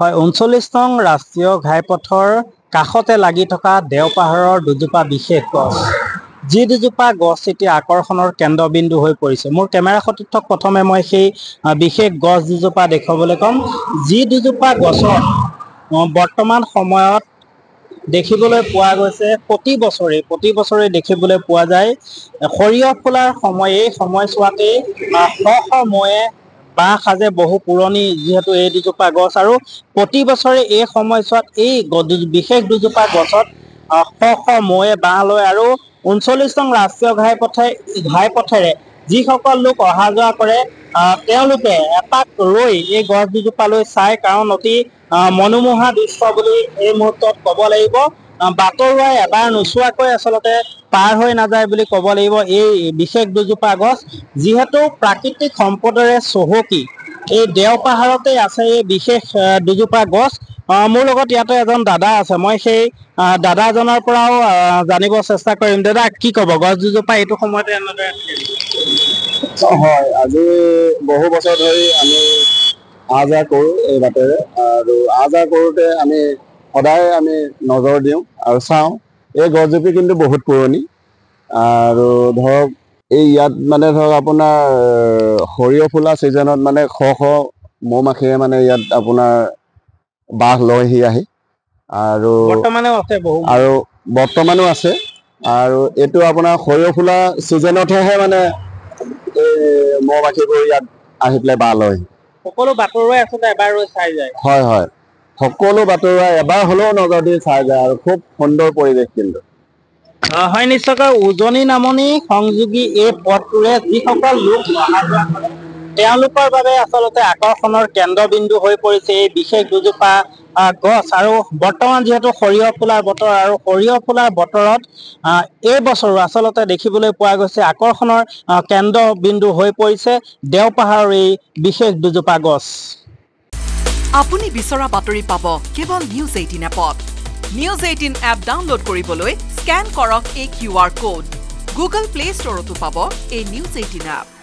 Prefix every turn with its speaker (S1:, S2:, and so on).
S1: হয় ৩৯ নং ৰাষ্ট্ৰীয় ঘাইপথৰ কাষতে লাগি থকা দেওপাহাৰৰ দুজোপা বিশেষ গছ যি দুজোপা গছ এতিয়া আকৰ্ষণৰ কেন্দ্ৰবিন্দু হৈ পৰিছে। মোৰ কেমেৰা সতীৰ্থক প্ৰথমে মই সেই বিশেষ গছ দুজোপা দেখুৱাবলৈ ক'ম যি দুজোপা গছত বৰ্তমান সময়ত দেখিবলৈ পোৱা গৈছে প্ৰতি বছৰে দেখিবলৈ পোৱা যায় সৰিয়হ ফুলাৰ সময় এই সময়ছোৱাতেই শ ময়ে বাঁহ সাজে বহু পুৰণি যিহেতু এই দুজোপা গছ আৰু প্ৰতি বছৰে এই সময়ছোৱাত এই বিশেষ দুজোপা গছত শ ময়ে বাঁহ লয় আৰু ৩৯ নং ৰাষ্ট্ৰীয় ঘাইপথেৰে যিসকল লোক অহা যোৱা কৰে তেওঁলোকে এপাক ৰৈ এই গছ দুজোপালৈ চাই কাৰণ অতি মনোমোহা দৃশ্য বুলি এই মুহূৰ্তত ক'ব লাগিব। বাটৰুৱাই এবাৰ নোচোৱাকৈ আচলতে পাৰ হৈ নাযায় বুলি ক'ব লাগিব এই বিশেষ দুজোপা গছ যিহেতু প্ৰাকৃতিক সম্পদৰে চহকী এই দেওপাহাৰতে আছে এই বিশেষ দুজোপা গছ। মোৰ লগত ইয়াতে এজন দাদা আছে মই সেই দাদাজনৰ পৰাও জানিব চেষ্টা কৰিম। দাদা কি ক'ব গছ দুজোপা এইটো সময়তে এনেদৰে
S2: হয় আজি বহু বছৰ ধৰি আমি আহ যাহ কৰোঁ এই বাটেৰে আৰু আহ যাহ কৰোঁতে আমি সদায় আমি নজৰ দিওঁ আৰু চাওঁ এই গছজোপি কিন্তু বহুত পুৰণি আৰু ধৰক এই ইয়াত মানে ধৰক আপোনাৰ সৰিয়হ ফুলা ছিজনত মানে শ মৌ মাখিয়ে মানে ইয়াত আপোনাৰ বাঁহ লয়হি আহি আৰু বৰ্তমানো আছে আৰু এইটো আপোনাৰ সৰিয়হ ফুলা ছিজনতহে মানে এই মৌ মাখিবোৰ ইয়াত আহি পেলাই বাঁহ লয়হি।
S1: সকলো বাটৰুৱাই আচলতে এবাৰ ৰৈ চাই যায়।
S2: হয় হয় সকলো বাটৰুৱাই এবাৰ হ'লেও নজৰ দি চাই যায় আৰু খুব সুন্দৰ পৰিৱেশ কিন্তু
S1: হয় নিশ্চয়কৈ উজনি নামনি সংযোগী এই পথটোৰে যিসকল লোক অহা যোৱা কৰে তেওঁলোকৰ বাবে আচলতে আকৰ্ষণৰ কেন্দ্ৰবিন্দু হৈ পৰিছে এই বিশেষ দুজোপা গছ আৰু বৰ্তমান যিহেতু সৰিয়হ ফুলাৰ বতৰ আৰু সৰিয়হ ফুলাৰ বতৰত এই বছৰো আচলতে দেখিবলৈ পোৱা গৈছে আকৰ্ষণৰ কেন্দ্ৰবিন্দু হৈ পৰিছে দেওপাহাৰৰ এই বিশেষ দুজোপা গছ।
S3: আপুনি বিচৰা বাতৰি পাব কেৱল নিউজ 18 এপত। নিউজ 18 এপ ডাউনলোড কৰিবলৈ স্কেন কৰক এই QR কোড। গুগল প্লে ষ্টৰতো পাব এই নিউজ 18 এপ।